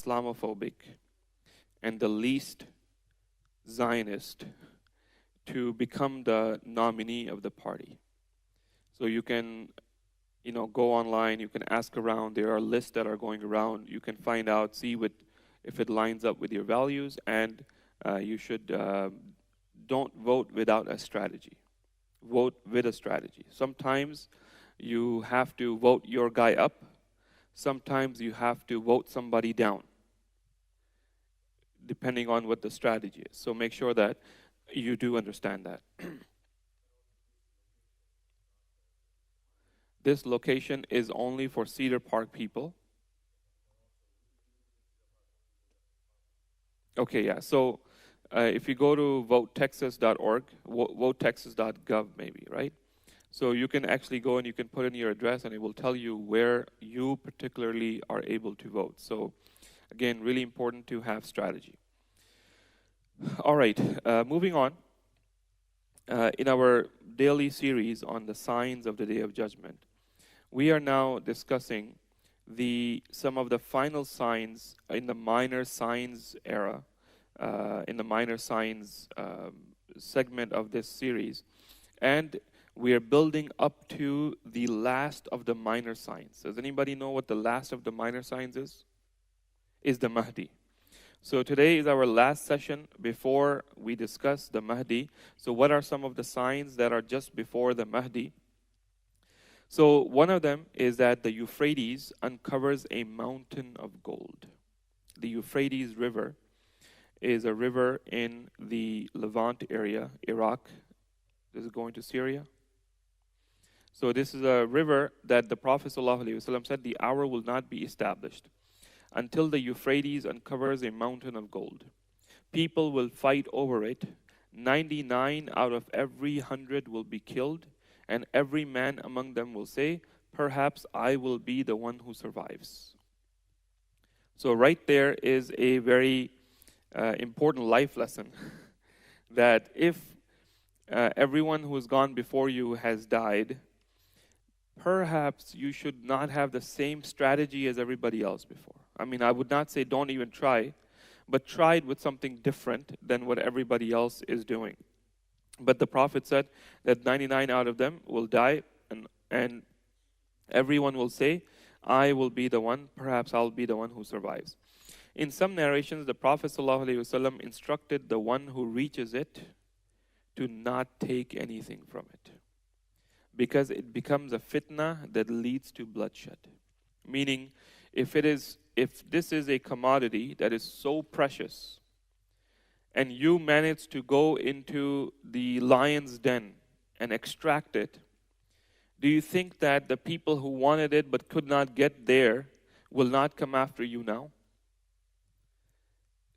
Islamophobic and the least Zionist to become the nominee of the party. So you can, go online, you can ask around. There are lists that are going around. You can find out, see if it lines up with your values, and you should don't vote without a strategy. Vote with a strategy. Sometimes you have to vote your guy up. Sometimes you have to vote somebody down, depending on what the strategy is. So make sure that you do understand that. This location is only for Cedar Park people. Okay, yeah. So if you go to votetexas.org, votetexas.gov maybe, right? So you can actually go and you can put in your address and it will tell you where you particularly are able to vote. So again, really important to have strategy. All right, moving on. In our daily series on the signs of the Day of Judgment, we are now discussing some of the final signs in the minor signs era, in the minor signs segment of this series. And we are building up to the last of the minor signs. Does anybody know what the last of the minor signs is? Is the Mahdi. So today is our last session before we discuss the Mahdi. So what are some of the signs that are just before the Mahdi? So one of them is that the Euphrates uncovers a mountain of gold. The Euphrates River is a river in the Levant area, Iraq. This is going to Syria. So this is a river that the Prophet ﷺ said the hour will not be established until the Euphrates uncovers a mountain of gold. People will fight over it. 99 out of every 100 will be killed, and every man among them will say, perhaps I will be the one who survives. So right there is a very important life lesson that if everyone who has gone before you has died, perhaps you should not have the same strategy as everybody else before. I mean, I would not say don't even try, but try it with something different than what everybody else is doing. But the Prophet said that 99 out of them will die, and everyone will say, I will be the one, perhaps I'll be the one who survives. In some narrations, the Prophet ﷺ instructed the one who reaches it to not take anything from it, because it becomes a fitna that leads to bloodshed. Meaning, if this is a commodity that is so precious, and you manage to go into the lion's den and extract it, do you think that the people who wanted it but could not get there will not come after you now?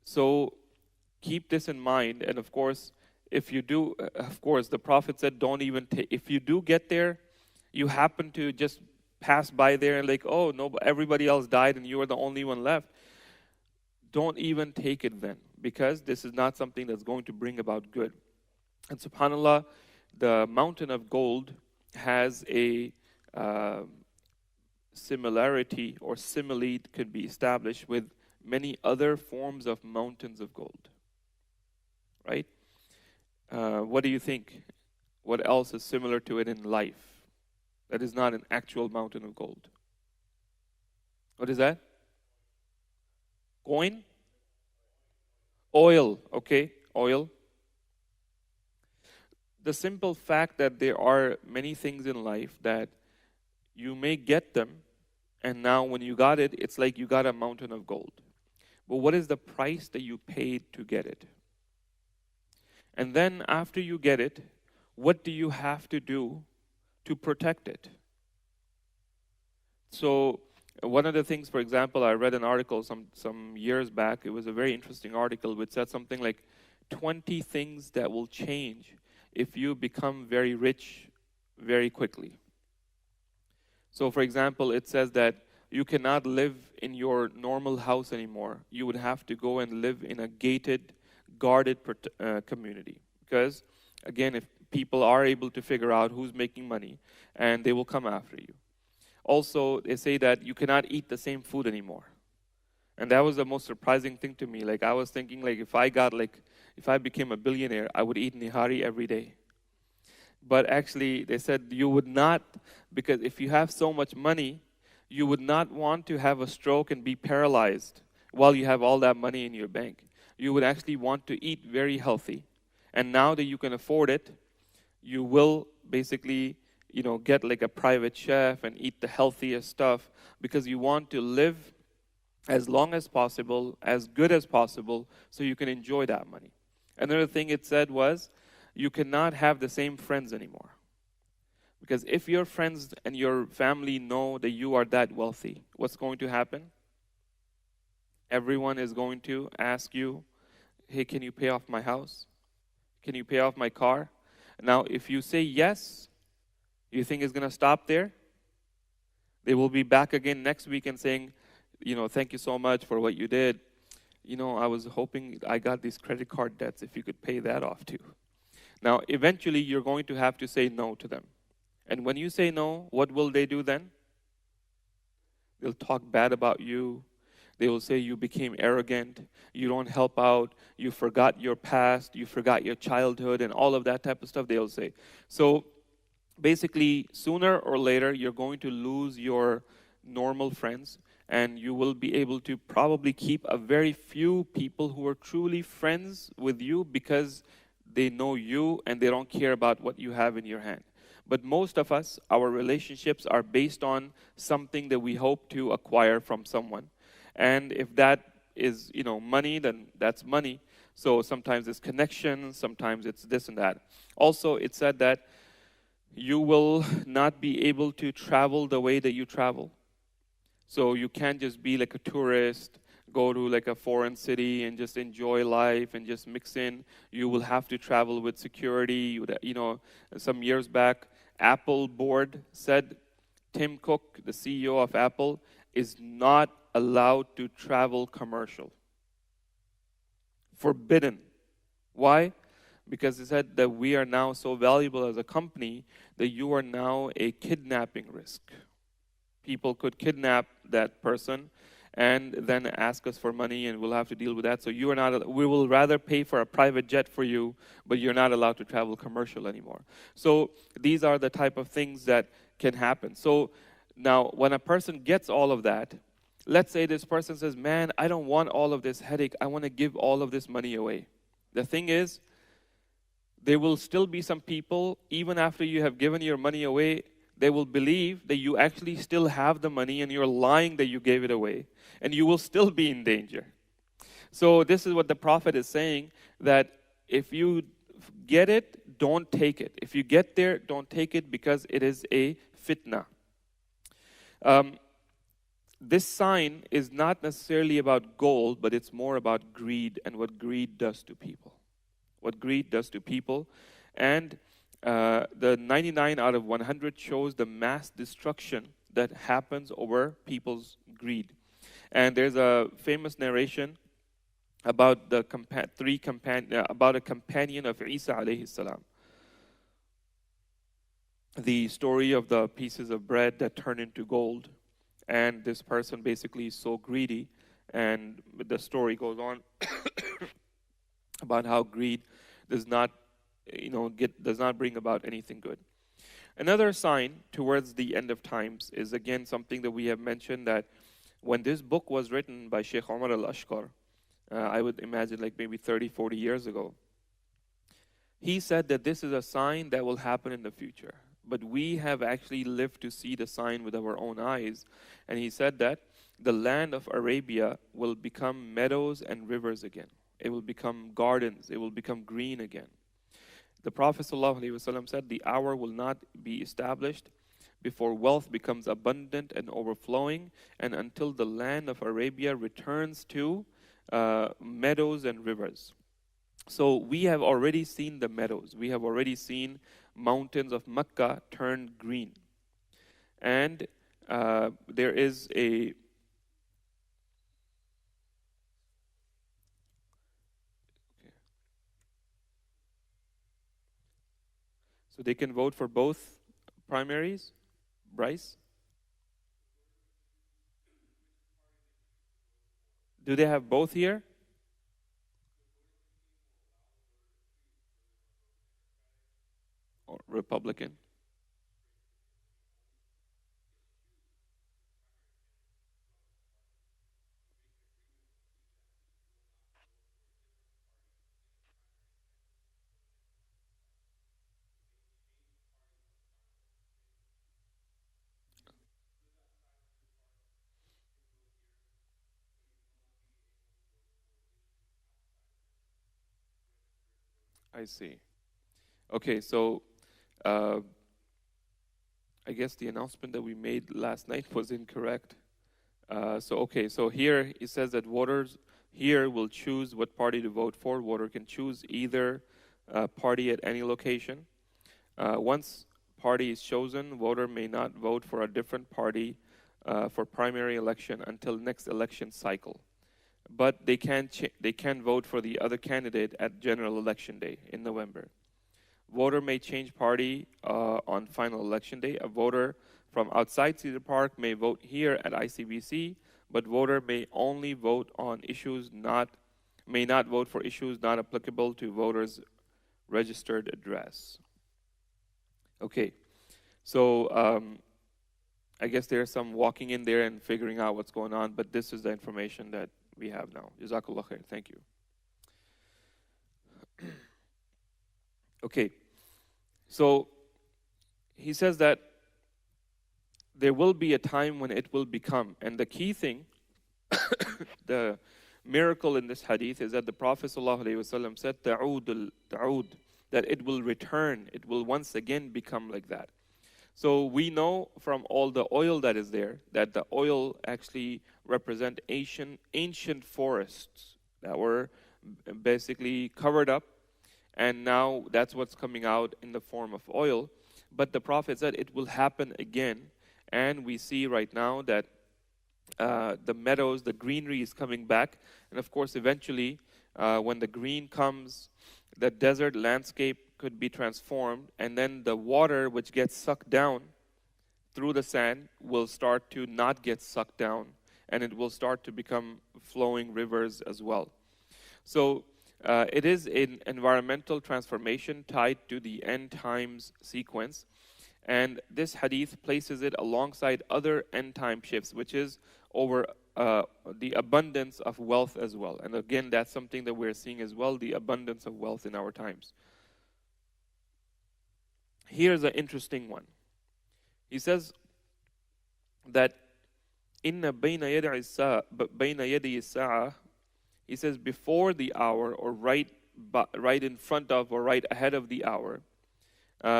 So keep this in mind, and of course, if you do, the Prophet said, don't even take. If you do get there, you happen to just pass by there and like, oh no, everybody else died and you are the only one left. Don't even take it then, because this is not something that's going to bring about good. And subhanAllah, the mountain of gold has a similarity or simile could be established with many other forms of mountains of gold. Right? What do you think? What else is similar to it in life that is not an actual mountain of gold? What is that? Coin? Oil. Okay, oil. The simple fact that there are many things in life that you may get them, and now when you got it, it's like you got a mountain of gold. But what is the price that you paid to get it? And then after you get it, what do you have to do to protect it? So one of the things, for example, I read an article some years back. It was a very interesting article which said something like 20 things that will change if you become very rich very quickly. So for example, it says that you cannot live in your normal house anymore. You would have to go and live in a gated, guarded community. Because, again, if people are able to figure out who's making money, and they will come after you. Also, they say that you cannot eat the same food anymore. And that was the most surprising thing to me. Like I was thinking, like if I became a billionaire, I would eat nihari every day. But actually, they said you would not, because if you have so much money, you would not want to have a stroke and be paralyzed while you have all that money in your bank. You would actually want to eat very healthy. And now that you can afford it, you will basically, get like a private chef and eat the healthiest stuff because you want to live as long as possible, as good as possible, so you can enjoy that money. Another thing it said was, you cannot have the same friends anymore. Because if your friends and your family know that you are that wealthy, what's going to happen? Everyone is going to ask you, hey, can you pay off my house? Can you pay off my car? Now, if you say yes, you think it's going to stop there? They will be back again next week and saying, thank you so much for what you did. I was hoping I got these credit card debts, if you could pay that off too. Now, eventually, you're going to have to say no to them. And when you say no, what will they do then? They'll talk bad about you. They will say you became arrogant, you don't help out, you forgot your past, you forgot your childhood, and all of that type of stuff they'll say. So basically, sooner or later, you're going to lose your normal friends, and you will be able to probably keep a very few people who are truly friends with you because they know you and they don't care about what you have in your hand. But most of us, our relationships are based on something that we hope to acquire from someone. And if that is, money, then that's money. So sometimes it's connection, sometimes it's this and that. Also, it said that you will not be able to travel the way that you travel. So you can't just be like a tourist, go to like a foreign city and just enjoy life and just mix in. You will have to travel with security. Some years back, Apple board said Tim Cook, the CEO of Apple, is not allowed to travel commercial. Forbidden. Why? Because he said that we are now so valuable as a company that you are now a kidnapping risk. People could kidnap that person and then ask us for money, and we'll have to deal with that. So you are not. We will rather pay for a private jet for you, but you're not allowed to travel commercial anymore. So these are the type of things that can happen. So now, when a person gets all of that, let's say this person says, man, I don't want all of this headache. I want to give all of this money away. The thing is, there will still be some people, even after you have given your money away, they will believe that you actually still have the money and you're lying that you gave it away. And you will still be in danger. So this is what the Prophet is saying, that if you get it, don't take it. If you get there, don't take it because it is a fitna. This sign is not necessarily about gold, but it's more about greed and what greed does to people. What greed does to people. And the 99 out of 100 shows the mass destruction that happens over people's greed. And there's a famous narration about the about a companion of Isa alayhi salam. The story of the pieces of bread that turn into gold. And this person basically is so greedy, and the story goes on about how greed does not bring about anything good. Another sign towards the end of times is again something that we have mentioned, that when this book was written by Sheikh Umar al-Ashqar, I would imagine like maybe 30, 40 years ago, he said that this is a sign that will happen in the future. But we have actually lived to see the sign with our own eyes. And he said that the land of Arabia will become meadows and rivers again. It will become gardens. It will become green again. The Prophet ﷺ said, the hour will not be established before wealth becomes abundant and overflowing, and until the land of Arabia returns to meadows and rivers. So we have already seen the meadows. We have already seen mountains of Mecca turn green. And there is a so they can vote for both primaries. Bryce? Do they have both here? Or Republican? I see. Okay, so uh, I guess the announcement that we made last night was incorrect. So here it says that voters here will choose what party to vote for. Voter can choose either party at any location. Once party is chosen, voter may not vote for a different party for primary election until next election cycle. But they can vote for the other candidate at general election day in November. Voter may change party on final election day. A voter from outside Cedar Park may vote here at ICBC, but voter may only vote on issues may not vote for issues not applicable to voters' registered address. Okay, so I guess there's some walking in there and figuring out what's going on, but this is the information that we have now. Jazakallah khair. Thank you. Okay, so he says that there will be a time when it will become, and the key thing, the miracle in this hadith is that the Prophet ﷺ said, ta'ud, that it will return, it will once again become like that. So we know from all the oil that is there, that the oil actually represent ancient forests that were basically covered up, and now that's what's coming out in the form of oil. But the Prophet said it will happen again, and we see right now that the meadows, the greenery is coming back, and of course eventually when the green comes, the desert landscape could be transformed, and then the water which gets sucked down through the sand will start to not get sucked down, and it will start to become flowing rivers as well. So it is an environmental transformation tied to the end times sequence, and this hadith places it alongside other end time shifts, which is over the abundance of wealth as well. And again, that's something that we're seeing as well, the abundance of wealth in our times. Here's an interesting one. He says that inna bayna yadi as-sa'a, he says before the hour, or right in front of or right ahead of the hour,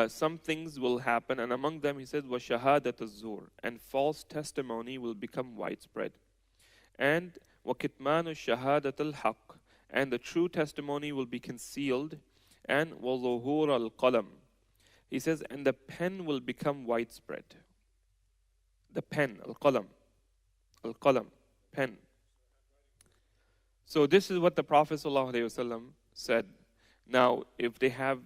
some things will happen, and among them he says وَشَهَادَةَ الزُّورِ, and false testimony will become widespread, and وَكِتْمَانُ الشَّهَادَةَ الْحَقِّ, and the true testimony will be concealed, and وَظُهُورَ الْقَلَمِ, he says, and the pen will become widespread. The pen, al-qalam, pen. So this is what the Prophet ﷺ said. Now, if they have,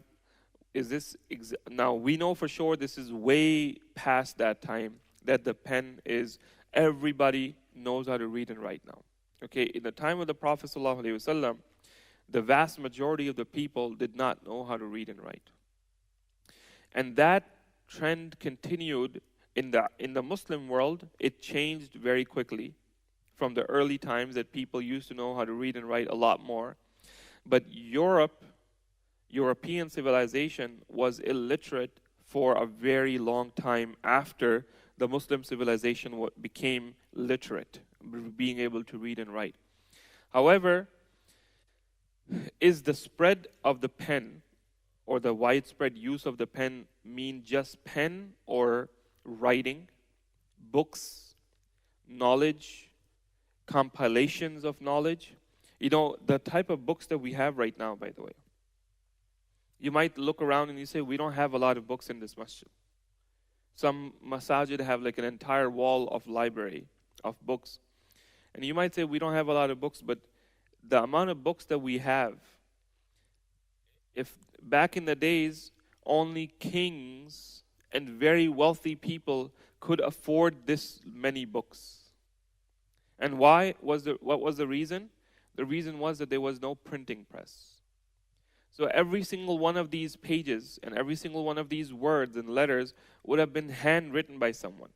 now we know for sure this is way past that time, that the pen is, everybody knows how to read and write now. Okay, in the time of the Prophet ﷺ, the vast majority of the people did not know how to read and write. And that trend continued in the Muslim world. It changed very quickly from the early times that people used to know how to read and write a lot more. But European civilization was illiterate for a very long time after the Muslim civilization became literate, being able to read and write. However, is the spread of the pen or the widespread use of the pen mean just pen or writing, books, knowledge, compilations of knowledge? You know, the type of books that we have right now, by the way. You might look around and you say, we don't have a lot of books in this masjid. Some masajid have like an entire wall of library of books. And you might say, we don't have a lot of books, but the amount of books that we have, if back in the days, only kings and very wealthy people could afford this many books. And what was the reason? The reason was that there was no printing press. So every single one of these pages and every single one of these words and letters would have been handwritten by someone.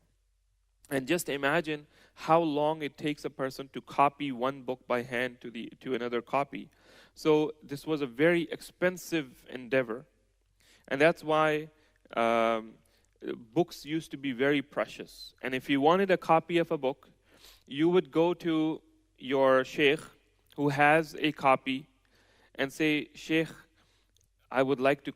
And just imagine how long it takes a person to copy one book by hand to another copy. So this was a very expensive endeavor. And that's why books used to be very precious. And if you wanted a copy of a book, you would go to your sheikh who has a copy and say, Sheikh, I would like to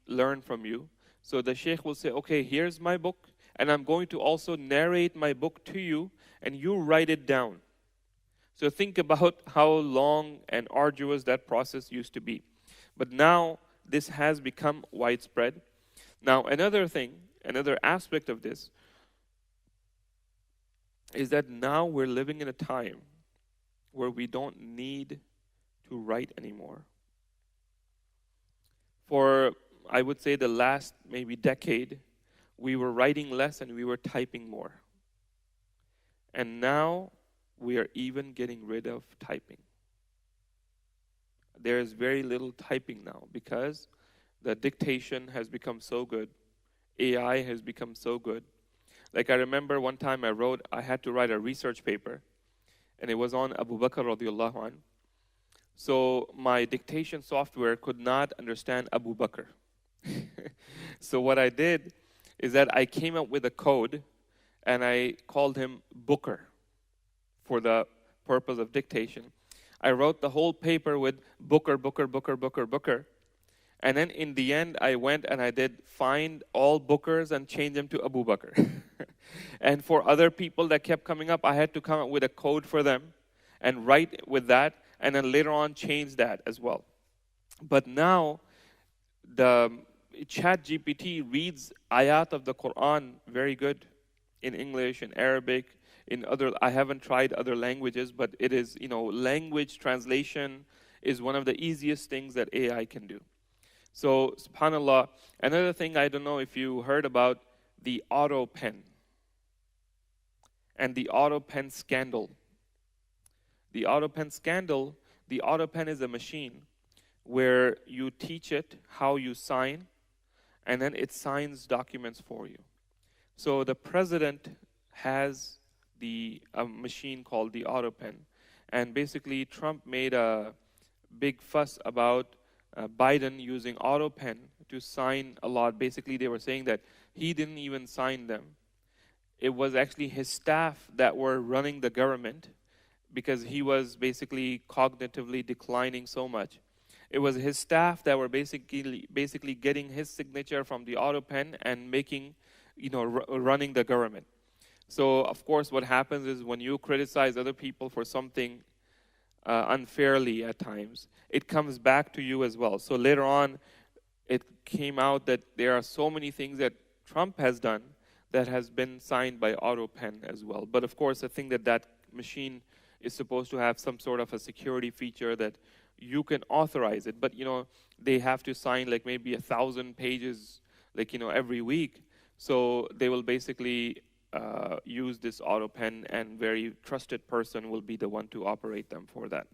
learn from you. So the sheikh will say, okay, here's my book, and I'm going to also narrate my book to you, and you write it down. So think about how long and arduous that process used to be. But now this has become widespread. Now another aspect of this is that now we're living in a time where we don't need to write anymore. For, I would say, the last maybe decade, we were writing less and we were typing more. And now we are even getting rid of typing. There is very little typing now because the dictation has become so good. AI has become so good. Like I remember one time I had to write a research paper, and it was on Abu Bakr radiallahu anh. So my dictation software could not understand Abu Bakr. So what I did is that I came up with a code, and I called him Booker for the purpose of dictation. I wrote the whole paper with Booker, Booker, Booker, Booker, Booker. And then in the end, I went and I did find all Bookers and change them to Abu Bakr. And for other people that kept coming up, I had to come up with a code for them and write with that, and then later on change that as well. But now, the ChatGPT reads ayat of the Quran very good in English, in Arabic, in other. I haven't tried other languages, but it is, language translation is one of the easiest things that AI can do. So, subhanAllah, another thing, I don't know if you heard about the auto pen and the auto pen scandal. The auto pen scandal, the auto pen is a machine where you teach it how you sign, and then it signs documents for you. So the president has a machine called the auto pen, and basically Trump made a big fuss about Biden using auto pen to sign a lot. Basically, they were saying that he didn't even sign them. It was actually his staff that were running the government because he was basically cognitively declining so much. It was his staff that were basically getting his signature from the auto pen and making, running the government. So, of course, what happens is when you criticize other people for something unfairly at times, it comes back to you as well. So later on, it came out that there are so many things that Trump has done that has been signed by auto pen as well. But of course, I think that machine is supposed to have some sort of a security feature that you can authorize it. But, they have to sign like maybe 1,000 pages, every week. So they will basically use this auto pen, and very trusted person will be the one to operate them for that.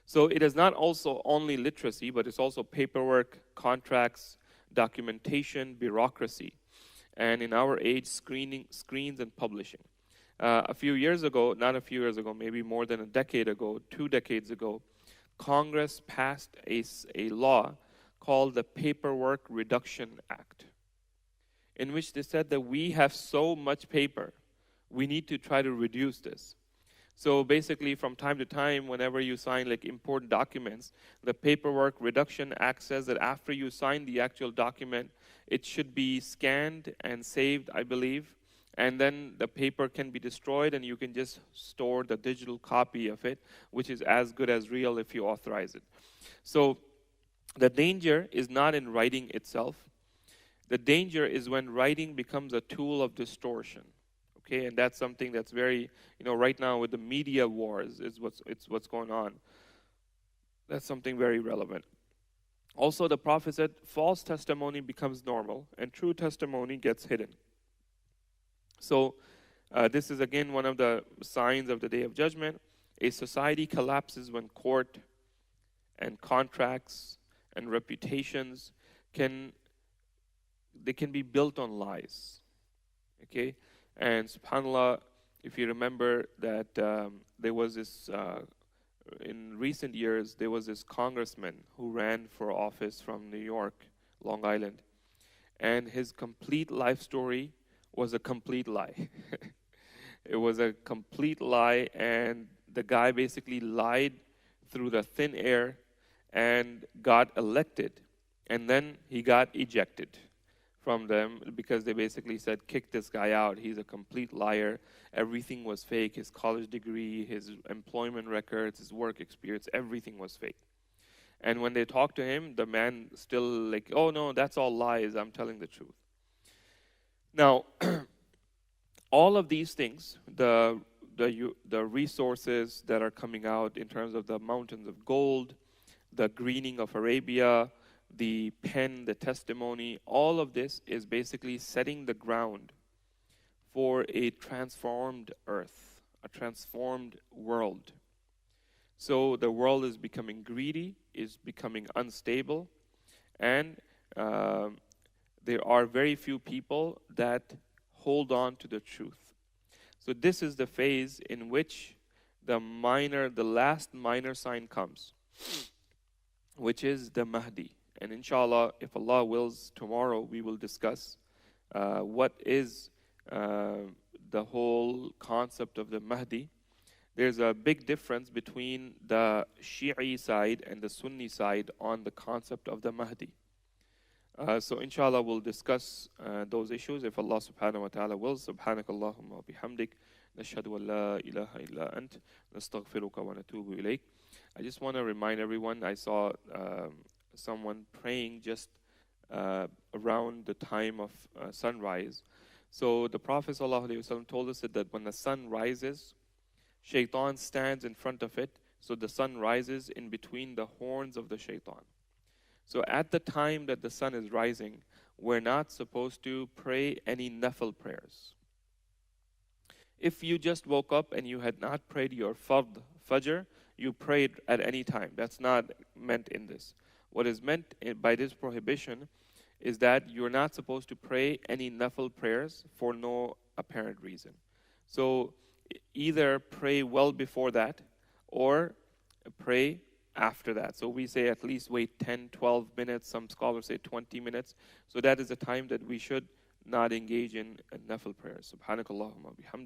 So it is not also only literacy, but it's also paperwork, contracts, documentation, bureaucracy, and in our age, screens and publishing. Not a few years ago, maybe more than a decade ago, 2 decades ago, Congress passed a law called the Paperwork Reduction Act, in which they said that we have so much paper, we need to try to reduce this. So basically, from time to time, whenever you sign important documents, the Paperwork Reduction Act says that after you sign the actual document, it should be scanned and saved, I believe, and then the paper can be destroyed, and you can just store the digital copy of it, which is as good as real if you authorize it. So the danger is not in writing itself. The danger is when writing becomes a tool of distortion. Okay, and that's something that's very, right now with the media wars is what's going on. That's something very relevant. Also, the Prophet said, false testimony becomes normal, and true testimony gets hidden. So, This is again one of the signs of the Day of Judgment. A society collapses when court and contracts and reputations can be built on lies. Okay, and subhanallah, if you remember that there was this in recent years there was this congressman who ran for office from New York, Long Island, and his complete life story was a complete lie. It was a complete lie, and the guy basically lied through the thin air and got elected, and then he got ejected from them because they basically said, kick this guy out. He's a complete liar. Everything was fake. His college degree, his employment records, his work experience, everything was fake. And when they talked to him, the man still like, oh no, that's all lies. I'm telling the truth. Now, all of these things, the resources that are coming out in terms of the mountains of gold, the greening of Arabia, the pen, the testimony, all of this is basically setting the ground for a transformed earth, a transformed world. So the world is becoming greedy, is becoming unstable, and there are very few people that hold on to the truth. So this is the phase in which the last minor sign comes, which is the Mahdi. And inshallah, if Allah wills, tomorrow we will discuss what is the whole concept of the Mahdi. There's a big difference between the Shi'i side and the Sunni side on the concept of the Mahdi. So inshallah we'll discuss those issues if Allah subhanahu wa ta'ala wills. Subhanakallahumma wa bihamdik. Nashhadu an la ilaha illa ant. Nastaghfiruka wa natubu ilayk. I just want to remind everyone, I saw someone praying just around the time of sunrise. So the Prophet ﷺ told us that when the sun rises, Shaitan stands in front of it, so the sun rises in between the horns of the Shaitan. So at the time that the sun is rising, we're not supposed to pray any nafil prayers. If you just woke up and you had not prayed your Fajr, you prayed at any time. That's not meant in this. What is meant by this prohibition is that you're not supposed to pray any nafil prayers for no apparent reason. So either pray well before that or pray after that. So we say at least wait 10, 12 minutes. Some scholars say 20 minutes. So that is the time that we should not engage in nafil prayers. Subhanakallahumma bihamdik.